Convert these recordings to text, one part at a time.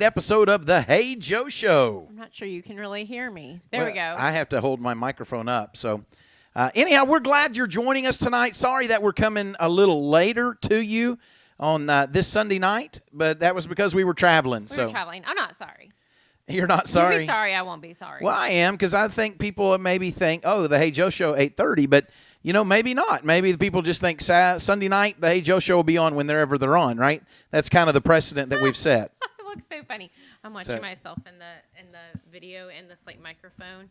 Episode of the Hey Joe Show. I'm not sure you can really hear me. There we go. I have to hold my microphone up. So anyhow, we're glad you're joining us tonight. Sorry that we're coming a little later to you on this Sunday night, but that was because we were traveling. We were traveling. I'm not sorry. You're not sorry? You'll be sorry. I won't be sorry. Well, I am, because I think people maybe think, oh, the Hey Joe Show, 8:30, but maybe not. Maybe the people just think Sunday night, the Hey Joe Show will be on whenever they're on, right? That's kind of the precedent that we've set. It looks so funny. I'm watching myself in the video in this microphone.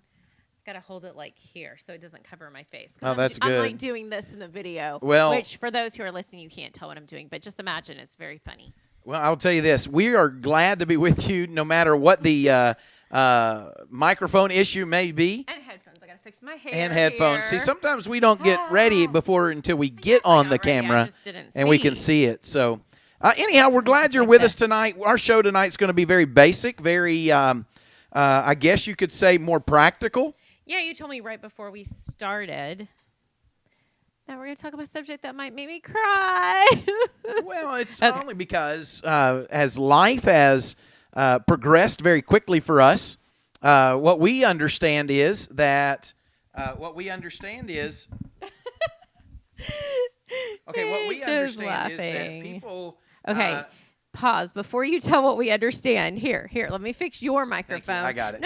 Got to hold it here so it doesn't cover my face. Oh, that's good. I'm doing this in the video, which for those who are listening, you can't tell what I'm doing, but just imagine it's very funny. Well, I'll tell you this. We are glad to be with you no matter what the microphone issue may be. And headphones. I got to fix my hair. And headphones. Here. See, sometimes we don't get ready until we get on the camera and we can see it. So, anyhow, we're glad you're with us tonight. Our show tonight is going to be very basic, very, I guess you could say, more practical. Yeah, you told me right before we started that we're going to talk about a subject that might make me cry. Well, it's only because as life has progressed very quickly for us, what we understand is that what we understand is that people. Okay, pause before you tell what we understand. Here, let me fix your microphone. I got it.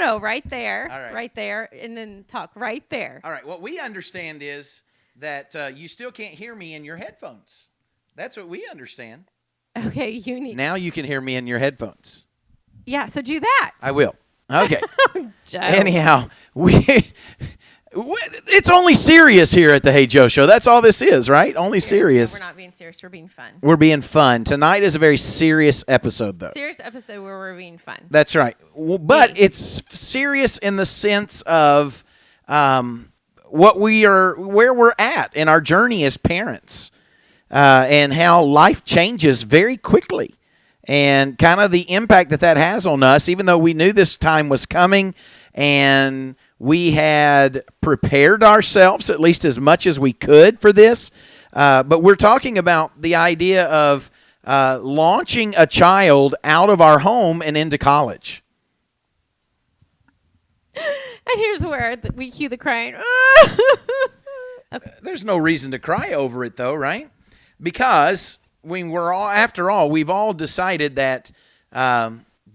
No, right there. All right. Right there, and then talk right there. All right, what we understand is that you still can't hear me in your headphones. That's what we understand. Okay, Now you can hear me in your headphones. Yeah, so do that. I will. Okay. Joe. Anyhow, it's only serious here at the Hey Joe Show. That's all this is, right? Only serious. No, we're not being serious. We're being fun. We're being fun. Tonight is a very serious episode, though. Serious episode where we're being fun. That's right. But it's serious in the sense of where we're at in our journey as parents, and how life changes very quickly, and kind of the impact that has on us. Even though we knew this time was coming, and we had prepared ourselves at least as much as we could for this. But we're talking about the idea of launching a child out of our home and into college. And here's where we cue the crying. Okay. There's no reason to cry over it, though, right? Because after all, we've all decided that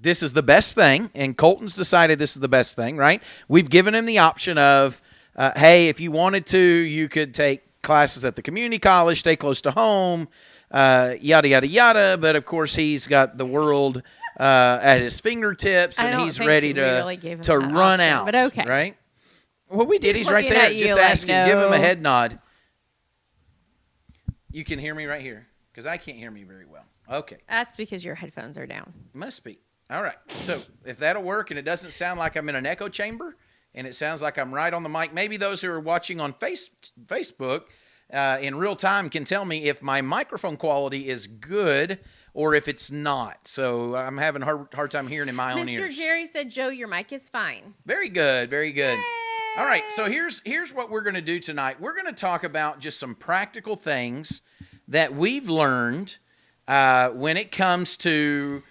this is the best thing, and Colton's decided this is the best thing, right? We've given him the option of, hey, if you wanted to, you could take classes at the community college, stay close to home, yada, yada, yada. But, of course, he's got the world at his fingertips, and he's ready to run out, but okay. Right? Well, we did. He's right there. Just ask him. Give him a head nod. You can hear me right here, because I can't hear me very well. Okay. That's because your headphones are down. Must be. All right. So if that'll work and it doesn't sound like I'm in an echo chamber and it sounds like I'm right on the mic, maybe those who are watching on Facebook in real time can tell me if my microphone quality is good or if it's not. So I'm having a hard time hearing in my own ears. Mr. Jerry said, Joe, your mic is fine. Very good. Very good. Yay! All right. So here's what we're going to do tonight. We're going to talk about just some practical things that we've learned when it comes to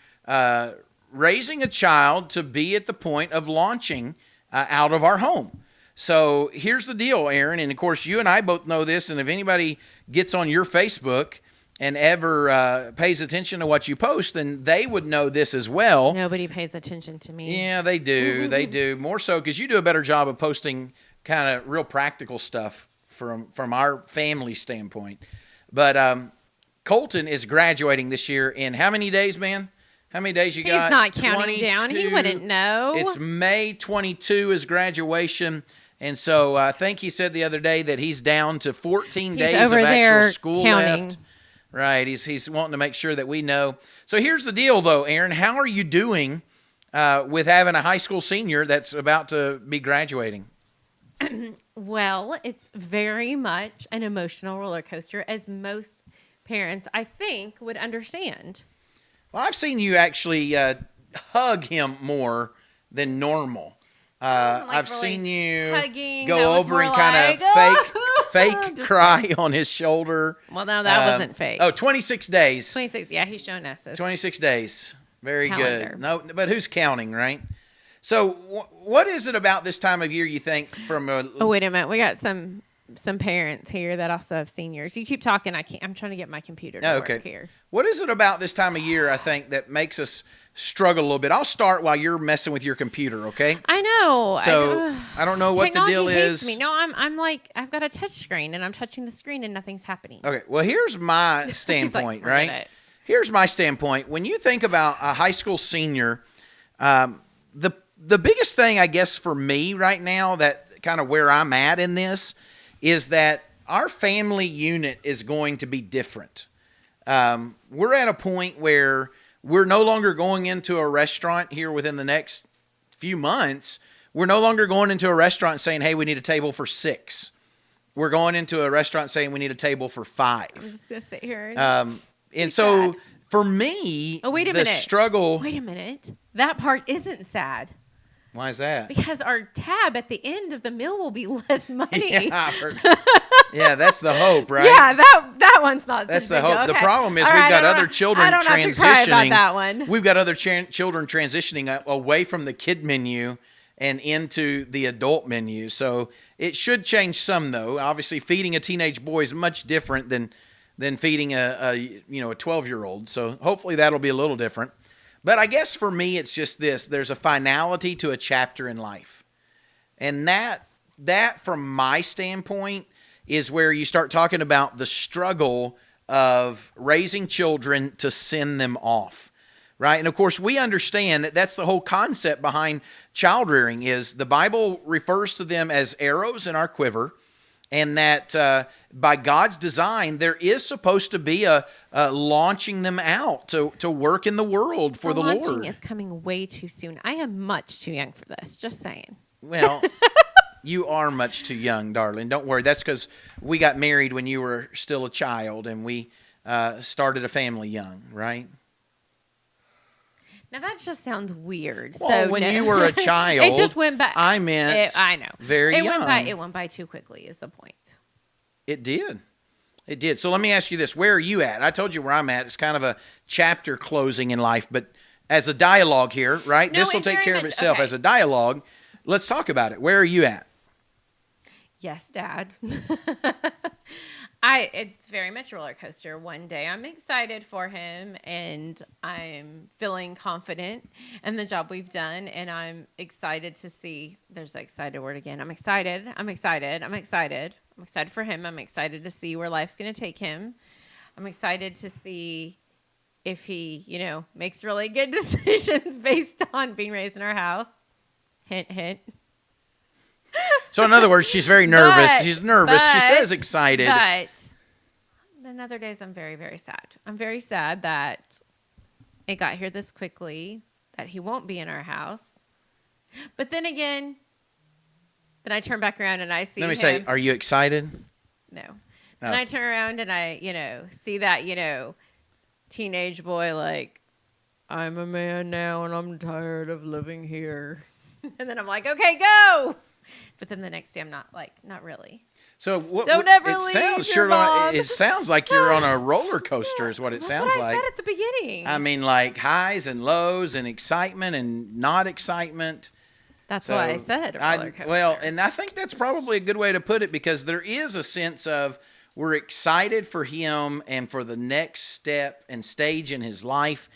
raising a child to be at the point of launching out of our home. So here's the deal, Erin, and of course you and I both know this, and if anybody gets on your Facebook and ever pays attention to what you post, then they would know this as well. Nobody pays attention to me. Yeah, they do. They do. More so because you do a better job of posting kind of real practical stuff from our family standpoint. But Colton is graduating this year in how many days, man? How many days you got? He's not counting down. He wouldn't know. It's May 22 is graduation. And so I think he said the other day that he's down to 14 days of actual school left. Right. He's wanting to make sure that we know. So here's the deal, though, Erin. How are you doing with having a high school senior that's about to be graduating? Well, it's very much an emotional roller coaster, as most parents, I think, would understand. Well, I've seen you actually hug him more than normal. I've really seen you hugging. go over and kind of fake cry on his shoulder. Well, no, that wasn't fake. 26 days. 26. Yeah, he's showing us this. 26 days. Very calendar. good. No, but who's counting, right? So, what is it about this time of year you think from a? Oh, wait a minute. We got some parents here that also have seniors. You keep talking. I'm trying to get my computer to work here. What is it about this time of year, I think, that makes us struggle a little bit? I'll start while you're messing with your computer, okay? I know. So I don't know what the deal is. Me. No, I'm like, I've got a touch screen and I'm touching the screen and nothing's happening. Okay. Well, here's my standpoint, like, right? Here's my standpoint. When you think about a high school senior, the biggest thing, I guess, for me right now, that kind of where I'm at in this, is that our family unit is going to be different. We're at a point where we're no longer going into a restaurant here within the next few months. We're no longer going into a restaurant saying, hey, we need a table for 6. We're going into a restaurant saying we need a table for 5. I'm just going to sit here. And so sad. For me, the struggle. Wait a minute. That part isn't sad. Why is that? Because our tab at the end of the meal will be less money. Yeah, that's the hope, right? Yeah, that one's not. That's the hope. Okay. The problem is we've got other children transitioning. Have to cry about that one. We've got other children transitioning away from the kid menu and into the adult menu. So it should change some, though. Obviously, feeding a teenage boy is much different than feeding a 12-year-old. So hopefully that'll be a little different. But I guess for me, it's just this. There's a finality to a chapter in life. And that from my standpoint, is where you start talking about the struggle of raising children to send them off, right? And, of course, we understand that that's the whole concept behind child rearing is the Bible refers to them as arrows in our quiver, and that by God's design, there is supposed to be a launching them out to work in the world for the Lord. Launching is coming way too soon. I am much too young for this, just saying. Well, you are much too young, darling. Don't worry. That's because we got married when you were still a child, and we started a family young, right? Now, that just sounds weird. Well, so when you were a child, it just went by. I meant I know. Very young. It went by too quickly is the point. It did. It did. So let me ask you this. Where are you at? I told you where I'm at. It's kind of a chapter closing in life, but as a dialogue here, right? No, this will take care of itself. Okay. As a dialogue, let's talk about it. Where are you at? Yes, Dad. It's very much a roller coaster. One day I'm excited for him and I'm feeling confident in the job we've done, and I'm excited to see, there's an excited word again. I'm excited for him. I'm excited to see where life's going to take him. I'm excited to see if he, makes really good decisions based on being raised in our house. Hint, hint. So in other words, she's very nervous. She's nervous. She says excited. But then other days I'm very, very sad. I'm very sad that it got here this quickly, that he won't be in our house. But then again, then I turn back around and I see him. Let me say, are you excited? No. And I turn around and I, see that, teenage boy like, I'm a man now and I'm tired of living here. And then I'm like, okay, go. But then the next day I'm not really. So don't ever leave your mom. It sounds like you're on a roller coaster is what it sounds like. That's what I said at the beginning. I mean, like highs and lows and excitement and not excitement. That's why I said a roller coaster. Well, and I think that's probably a good way to put it, because there is a sense of we're excited for him and for the next step and stage in his life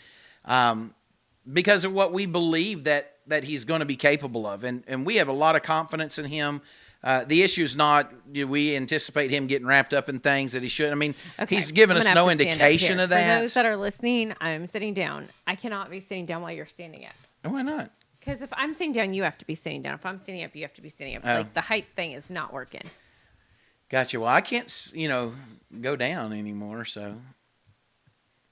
because of what we believe that he's going to be capable of. And we have a lot of confidence in him. The issue is not, do we anticipate him getting wrapped up in things that he should? I mean, he's given us no indication of that. For those that are listening, I'm sitting down. I cannot be sitting down while you're standing up. Why not? Because if I'm sitting down, you have to be sitting down. If I'm standing up, you have to be standing up. Like the height thing is not working. Gotcha. Well, I can't, go down anymore, so.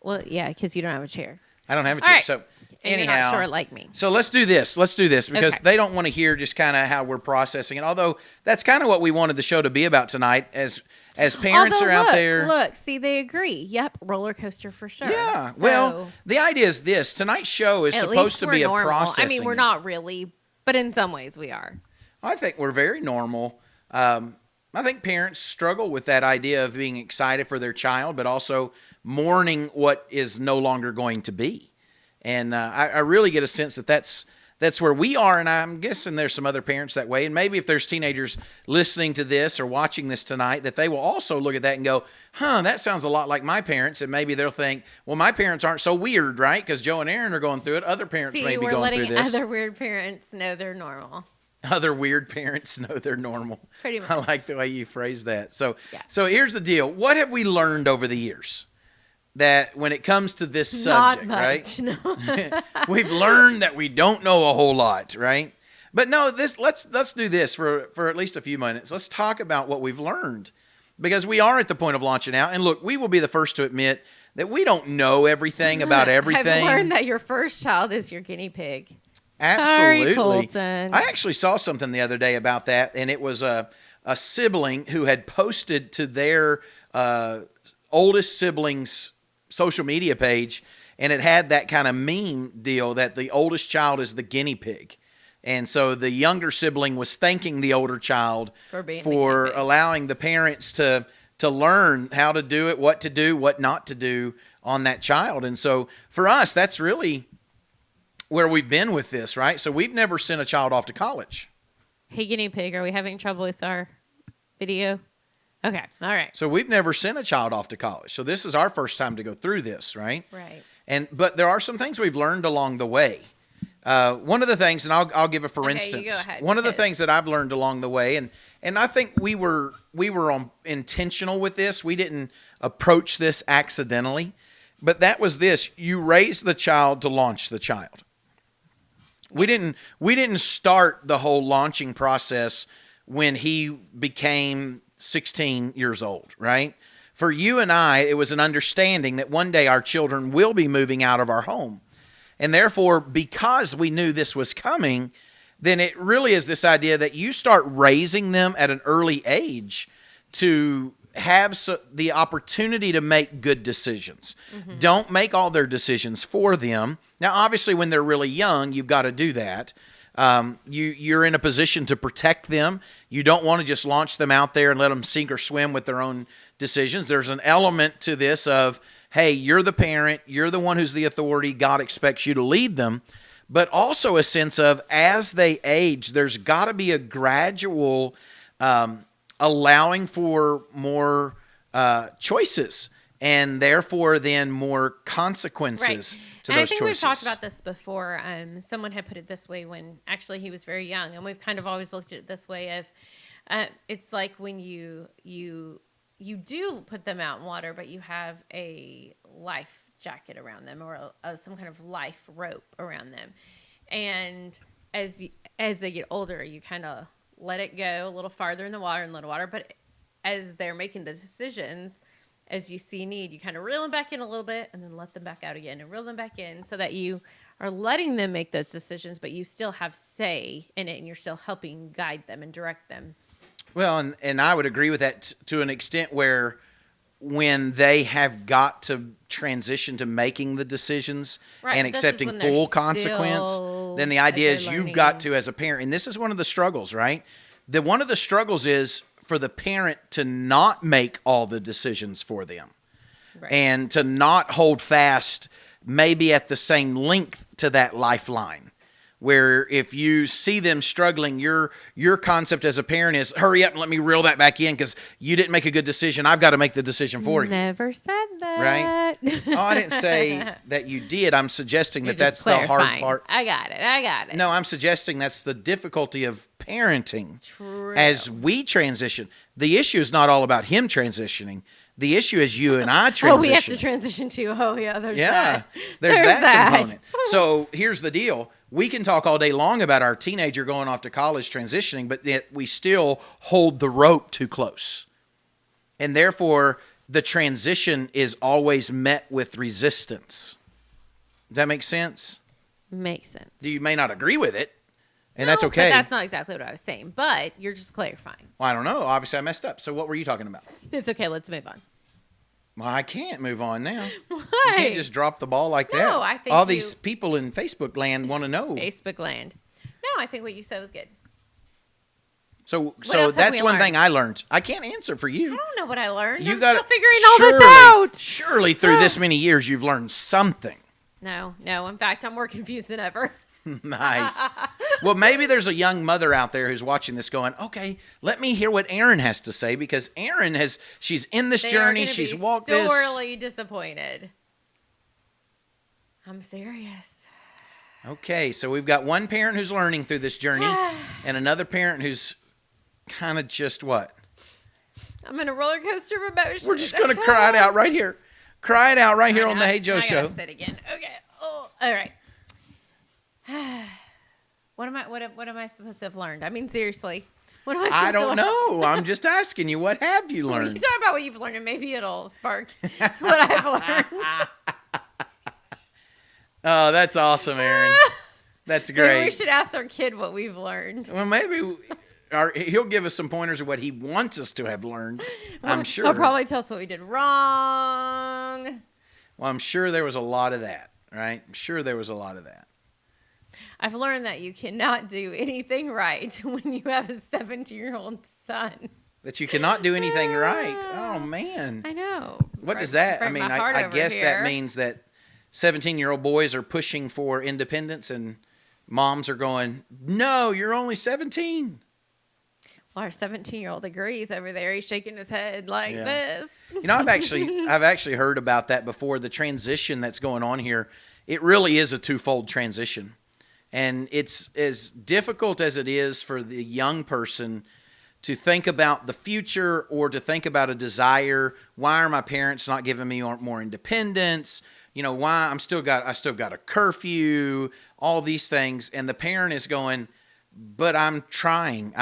Well, yeah, because you don't have a chair. I don't have a All chair. right. So And anyhow, you're not short like me. So let's do this. Let's do this because Okay. they don't want to hear just kind of how we're processing it. Although that's kind of what we wanted the show to be about tonight, as parents Although, are out there. Look, see, they agree. Yep, roller coaster for sure. Yeah. So, Well, the idea is this: tonight's show is at supposed least to we're be a normal. processing. I mean, we're not really, but in some ways we are. I think we're very normal. I think parents struggle with that idea of being excited for their child, but also mourning what is no longer going to be. And I really get a sense that that's where we are, and I'm guessing there's some other parents that way. And maybe if there's teenagers listening to this or watching this tonight, that they will also look at that and go, that sounds a lot like my parents. And maybe they'll think, well, my parents aren't so weird, right? Because Joe and Erin are going through it. Other parents may be going through this. We're letting other weird parents know they're normal. Other weird parents know they're normal. Pretty much. I like the way you phrase that. So, Yeah. So here's the deal. What have we learned over the years? That when it comes to this subject, Not much, right? No. We've learned that we don't know a whole lot, right? But no, let's do this for at least a few minutes. Let's talk about what we've learned, because we are at the point of launching out. And look, we will be the first to admit that we don't know everything about everything. I've learned that your first child is your guinea pig. Absolutely. Sorry, Colton. I actually saw something the other day about that, and it was a sibling who had posted to their oldest sibling's social media page, and it had that kind of meme deal that the oldest child is the guinea pig. And so the younger sibling was thanking the older child for allowing the parents to learn how to do it, what to do, what not to do on that child. And so for us, that's really where we've been with this, right? So we've never sent a child off to college. Hey, guinea pig, are we having trouble with our video? Okay, all right. So we've never sent a child off to college. So this is our first time to go through this, right? Right. But there are some things we've learned along the way. One of the things, and I'll give it for instance. You go ahead. One of the things that I've learned along the way, and I think we were intentional with this. We didn't approach this accidentally, but that was this: you raise the child to launch the child. We didn't start the whole launching process when he became 16 years old, right? For you and I, it was an understanding that one day our children will be moving out of our home. And therefore, because we knew this was coming, then it really is this idea that you start raising them at an early age to have the opportunity to make good decisions. Mm-hmm. Don't make all their decisions for them. Now, obviously, when they're really young, you've got to do that. You're in a position to protect them. You don't want to just launch them out there and let them sink or swim with their own decisions. There's an element to this of, hey, you're the parent, you're the one who's the authority, God expects you to lead them. But also a sense of, as they age, there's got to be a gradual allowing for more choices, and therefore then more consequences to those choices. I think we've talked about this before. Someone had put it this way when actually he was very young, and we've kind of always looked at it this way of, it's like when you do put them out in water, but you have a life jacket around them, or some kind of life rope around them. And as they get older, you kind of let it go a little farther in the water and little water. But as they're making the decisions, as you see need, you kind of reel them back in a little bit and then let them back out again and reel them back in, so that you are letting them make those decisions, but you still have say in it, and you're still helping guide them and direct them. Well, and I would agree with that to an extent where when they have got to transition to making the decisions and accepting full consequence, then the idea is you've got to, as a parent, and this is one of the struggles, right? One of the struggles is for the parent to not make all the decisions for them, and to not hold fast maybe at the same length to that lifeline. Where if you see them struggling, your concept as a parent is, hurry up and let me reel that back in because you didn't make a good decision. I've got to make the decision for you. Never said that. Right? Oh, I didn't say that you did. I'm suggesting that that's the hard part. I got it. No, I'm suggesting that's the difficulty of parenting. True. As we transition. The issue is not all about him transitioning. The issue is you and I transition. Oh, we have to transition to, there's that. There's that component. So here's the deal. We can talk all day long about our teenager going off to college transitioning, but yet we still hold the rope too close. And therefore, the transition is always met with resistance. Does that make sense? Makes sense. You may not agree with it, and No, that's okay. But that's not exactly what I was saying. But you're just clarifying. Well, I don't know. Obviously, I messed up. So what were you talking about? It's okay. Let's move on. Well, I can't move on now. Why? You can't just drop the ball like that. No, I think all these people in Facebook land want to know. Facebook land. No, I think what you said was good. So else have that's we one learned? thing I learned. I can't answer for I you. don't know what I learned. You I'm got still figuring all this out. Surely through this many years, you've learned something. No. In fact, I'm more confused than ever. Nice. Well, maybe there's a young mother out there who's watching this going, okay, let me hear what Erin has to say, because Erin she's in this journey. She's walked this. Sorely disappointed. I'm serious. Okay, so we've got one parent who's learning through this journey and another parent who's kind of just what? I'm in a roller coaster of emotions. We're just going to cry it out right here. Cry it out right here on the Hey Joe I Show. gotta sit again. Okay. Oh, all right. What am I supposed to have learned? I mean, seriously. What am I supposed I don't to learn? know. I'm just asking you, what have you learned? You talk about what you've learned, and maybe it'll spark what I've learned. Oh, that's awesome, Erin. That's great. Maybe we should ask our kid what we've learned. Well, maybe he'll give us some pointers of what he wants us to have learned. I'm sure. He'll probably tell us what we did wrong. Well, I'm sure there was a lot of that, right? I'm sure there was a lot of that. I've learned that you cannot do anything right when you have a 17-year-old son. That you cannot do anything right. Oh, man. I know. What does that? I mean, I guess here. that means that 17-year-old boys are pushing for independence and moms are going, no, you're only 17. Well, our 17-year-old agrees over there. He's shaking his head like this. You know, I've actually heard about that before. The transition that's going on here, it really is a twofold transition. And it's as difficult as it is for the young person to think about the future or to think about a desire. Why are my parents not giving me more independence? You know, why I still got a curfew, all these things. And the parent is going, but I'm trying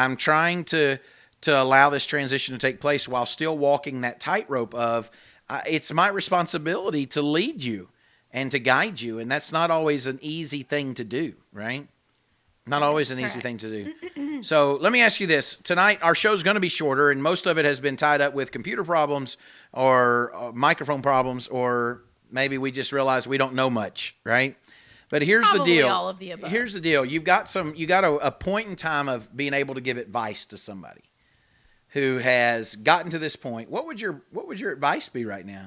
to allow this transition to take place while still walking that tightrope of it's my responsibility to lead you and to guide you. And that's not always an easy thing to do, right? Not always an easy thing to do. So let me ask you this. Tonight, our show's going to be shorter, and most of it has been tied up with computer problems or microphone problems, or maybe we just realized we don't know much, right? But here's Probably the deal. all of the above. Here's the deal. You got a point in time of being able to give advice to somebody who has gotten to this point. What would your advice be right now?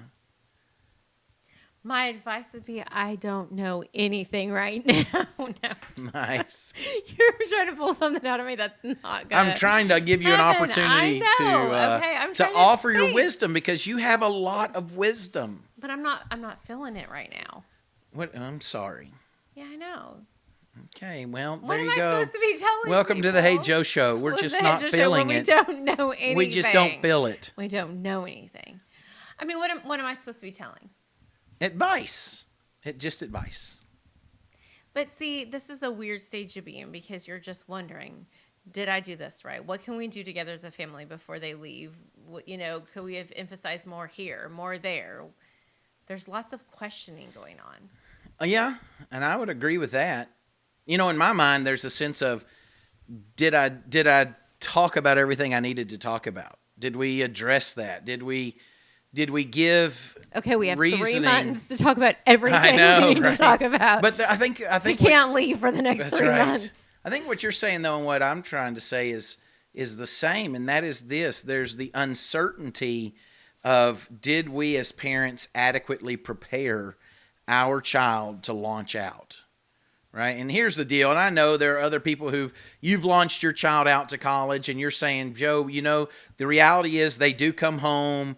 My advice would be, I don't know anything right now. No. Nice. You're trying to pull something out of me that's not good. I'm trying to give you an opportunity to offer your wisdom, because you have a lot of wisdom. But I'm not feeling it right now. What? I'm sorry. Yeah, I know. Okay, well, What there am you I go. supposed to be telling Welcome people? to the Hey Joe Show. We're just not feeling it. We don't know anything. We just don't feel it. We don't know anything. I mean, what am I supposed to be telling? Advice. Just advice. But see, this is a weird stage to be in, because you're just wondering, did I do this right? What can we do together as a family before they leave? You know, could we have emphasized more here, more there? There's lots of questioning going on. Yeah, and I would agree with that. You know, in my mind, there's a sense of, did I talk about everything I needed to talk about? Did we address that? Did we give Okay, we have reasoning? 3 months to talk about everything I know, we need to talk about. But I think we can't leave for the next that's 3 right. months. I think what you're saying, though, and what I'm trying to say is the same, and that is this. There's the uncertainty of, did we as parents adequately prepare our child to launch out? Right? And here's the deal. And I know there are other people you've launched your child out to college, and you're saying, Joe, you know, the reality is they do come home.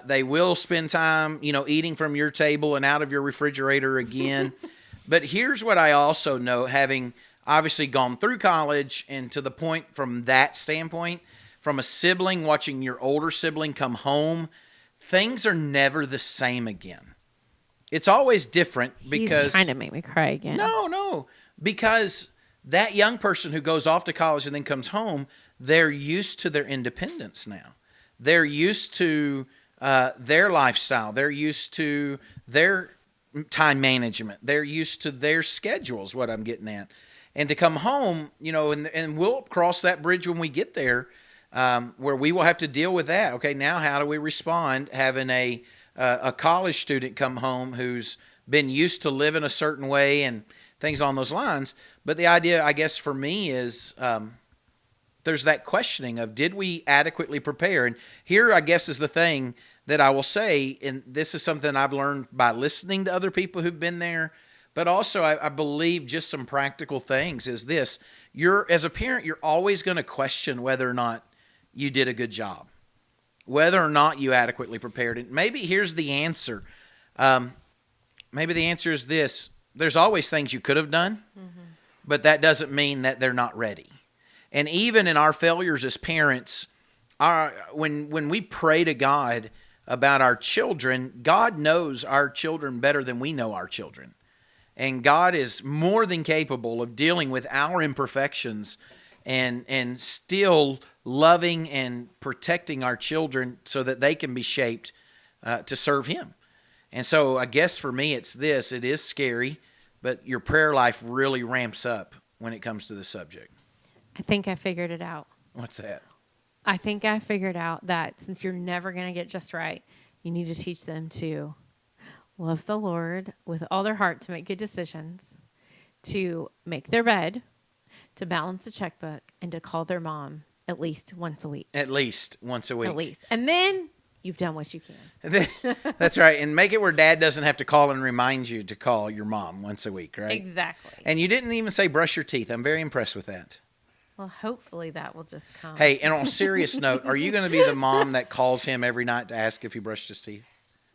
They will spend time, you know, eating from your table and out of your refrigerator again. But here's what I also know, having obviously gone through college, and to the point from that standpoint, from a sibling watching your older sibling come home, things are never the same again. It's always different because... He's trying to make me cry again. No. Because that young person who goes off to college and then comes home, they're used to their independence now. They're used to their lifestyle. They're used to their time management. They're used to their schedules, what I'm getting at. And to come home, and we'll cross that bridge when we get there, where we will have to deal with that. Okay, now how do we respond having a college student come home who's been used to living a certain way and things on those lines? But the idea, I guess, for me is there's that questioning of, did we adequately prepare? And here, I guess, is the thing that I will say, and this is something I've learned by listening to other people who've been there, but also I believe just some practical things is this. As a parent, you're always going to question whether or not you did a good job, whether or not you adequately prepared. And maybe here's the answer. Maybe the answer is this. There's always things you could have done, but that doesn't mean that they're not ready. And even in our failures as parents, when we pray to God about our children, God knows our children better than we know our children. And God is more than capable of dealing with our imperfections and still loving and protecting our children so that they can be shaped to serve Him. And so I guess for me it's this. It is scary, but your prayer life really ramps up when it comes to the subject. I think I figured it out. What's that? I think I figured out that since you're never going to get just right, you need to teach them to love the Lord with all their heart, to make good decisions, to make their bed, to balance a checkbook, and to call their mom at least once a week. At least once a week. At least. And then you've done what you can. That's right. And make it where Dad doesn't have to call and remind you to call your mom once a week, right? Exactly. And you didn't even say brush your teeth. I'm very impressed with that. Well, hopefully that will just come. Hey, and on a serious note, are you going to be the mom that calls him every night to ask if he brushed his teeth?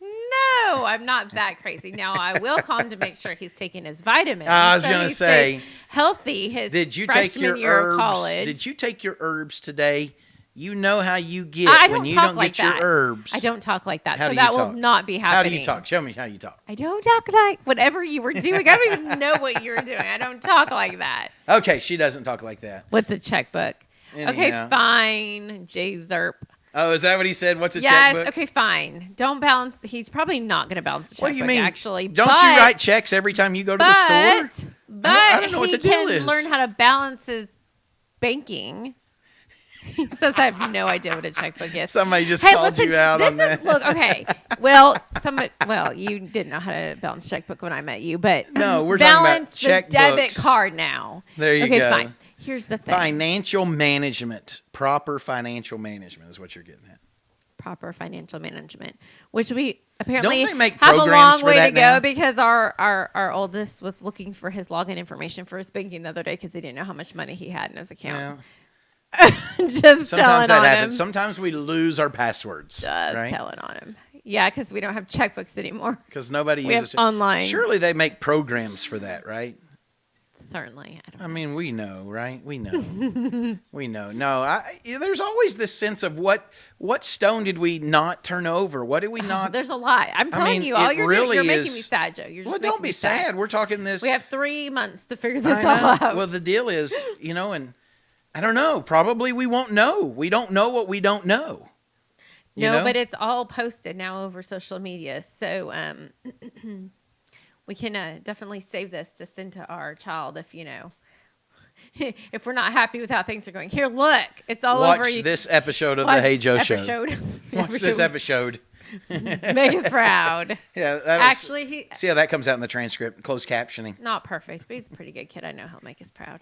No, I'm not that crazy. Now, I will call him to make sure he's taking his vitamins. I was going to say, healthy his did you freshman take your year of herbs? college. Did you take your herbs today? You know how you get when you don't like get your that. herbs. I don't talk like that, How so do that you will talk? not be happening. How do you talk? Show me how you talk. I don't talk like whatever you were doing. I don't even know what you were doing. I don't talk like that. Okay, she doesn't talk like that. What's a checkbook? Anyhow. Okay, fine. J Zerp. Oh, is that what he said? What's a Yes, checkbook? okay, fine. Don't balance. He's probably not going to balance a checkbook, What do you mean? actually. Don't you write checks every time you go to the store? But I don't know what he the deal can is. learn how to balance his banking. He says I have no idea what a checkbook is. Somebody just called you out on that. Look, okay. Well, you didn't know how to balance a checkbook when I met you, but No, we're talking about balance the debit checkbooks. card now. There you okay, go. fine. Here's the thing. Financial management. Proper financial management is what you're getting at. Proper financial management, which we apparently Don't they make have a programs long for way that to now? go because our oldest was looking for his login information for his banking the other day because he didn't know how much money he had in his account. Just Sometimes telling that on happens. him. Sometimes we lose our passwords. Just right? telling on him. Yeah, because we don't have checkbooks anymore. Because nobody We uses have online. Surely they make programs for that, right? Certainly. I mean, we know, right? We know. We know. No, there's always this sense of what stone did we not turn over? What did we not? There's a lot. I'm telling you, all it you're really doing, you're making is- me sad, Joe. You're just Well, making don't me be sad. We're talking this. We have 3 months to figure this I all know. out. Well, the deal is, and I don't know. Probably we won't know. We don't know what we don't know. You No, know? but it's all posted now over social media. So we can definitely save this to send to our child if, if we're not happy with how things are going. Here, look. It's all over Watch you. this episode of the Hey Joe Show. Watch this Episode. episode. Make us proud. Yeah, Actually, see how that comes out in the transcript. Closed captioning. not perfect, but he's a pretty good kid. I know he'll make us proud.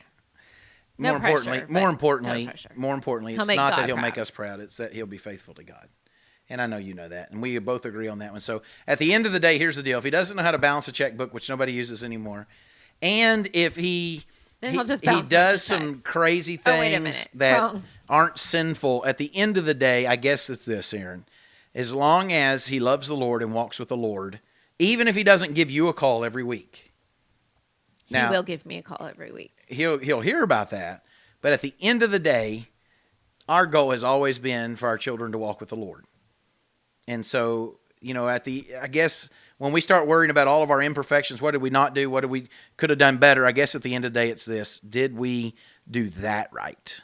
More No importantly, pressure, more but importantly, no pressure. more importantly, He'll it's make not that God he'll make proud. us proud. It's that he'll be faithful to God. And I know you know that. And we both agree on that one. So at the end of the day, here's the deal. If he doesn't know how to balance a checkbook, which nobody uses anymore, and if Then he'll just he bounce does the some checks. crazy Oh, wait a things minute. that Wrong. aren't sinful, at the end of the day, I guess it's this, Erin. As long as he loves the Lord and walks with the Lord, even if he doesn't give you a call every week. He will give me a call every week. He'll hear about that. But at the end of the day, our goal has always been for our children to walk with the Lord. And so, I guess when we start worrying about all of our imperfections, what did we not do? What did we could have done better? I guess at the end of the day, it's this. Did we do that right?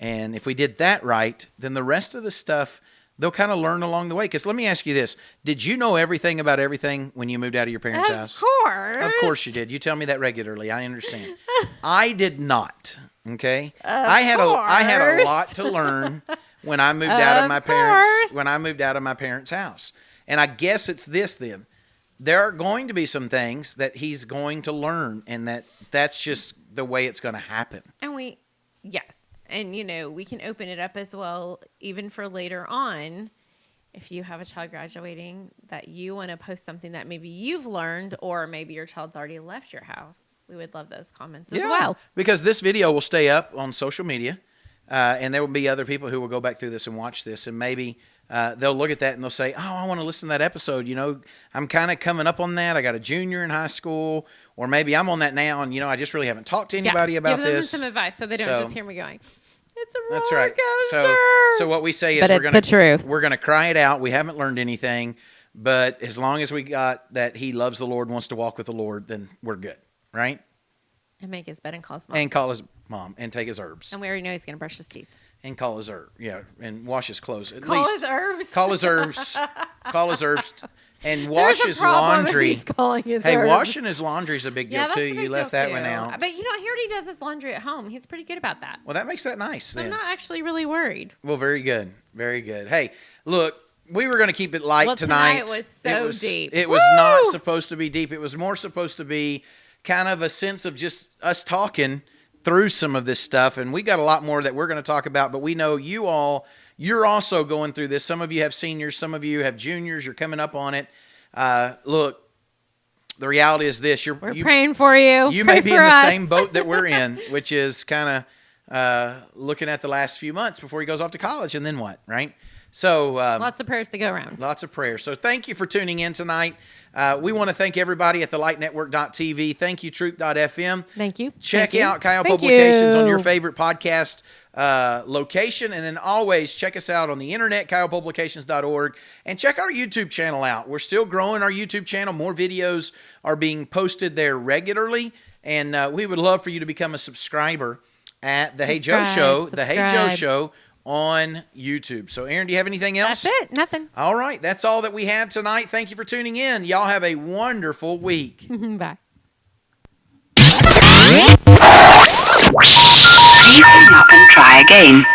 And if we did that right, then the rest of the stuff they'll kind of learn along the way. Because let me ask you this. Did you know everything about everything when you moved out of your parents' house? Of course you did. You tell me that regularly. I understand. I did not. Okay? I had a lot to learn when I moved out of my parents' house. And I guess it's this then. There are going to be some things that he's going to learn, and that's just the way it's going to happen. And yes. And, we can open it up as well, even for later on, if you have a child graduating, that you want to post something that maybe you've learned, or maybe your child's already left your house. We would love those comments as well. Because this video will stay up on social media, and there will be other people who will go back through this and watch this, and maybe they'll look at that and they'll say, oh, I want to listen to that episode. I'm kind of coming up on that. I got a junior in high school, or maybe I'm on that now, and, I just really haven't talked to anybody about give them this. Some advice so they don't just hear me going, it's a roller That's right. coaster. So what we say is we're gonna cry it out. We haven't learned anything, but as long as we got that he loves the Lord, wants to walk with the Lord, then we're good, right? And make his bed and call his mom. And call his mom and take his herbs. And we already know he's gonna brush his teeth. And call his herbs, and wash his clothes. Call his herbs. Call his herbs. Call his herbs. And wash his laundry. He's calling his herbs. Hey, washing his laundry is a big deal too. You left that one out. But he already does his laundry at home. He's pretty good about that. Well, that makes that nice. So I'm not actually really worried. Well, very good. Very good. Hey, look, we were going to keep it light tonight. Tonight was so deep. It was not supposed to be deep. It was more supposed to be kind of a sense of just us talking through some of this stuff, and we got a lot more that we're going to talk about, but we know you're also going through this. Some of you have seniors, some of you have juniors, you're coming up on it. Look, the reality is this. We're praying for you. You may be in the same boat that we're in, which is kind of looking at the last few months before he goes off to college, and then what, right? So lots of prayers to go around. Lots of prayers. So thank you for tuning in tonight. We want to thank everybody at thelightnetwork.tv. Thank you, truth.fm. Thank you. Check out Kyle Publications on your favorite podcast location. And then always check us out on the internet, kylepublications.org. And check our YouTube channel out. We're still growing our YouTube channel. More videos are being posted there regularly. And we would love for you to become a subscriber at The Hey Joe Show. The Hey Joe Show on YouTube. So, Erin, do you have anything else? That's it. Nothing. All right. That's all that we have tonight. Thank you for tuning in. Y'all have a wonderful week. Bye. Please hang up and try again.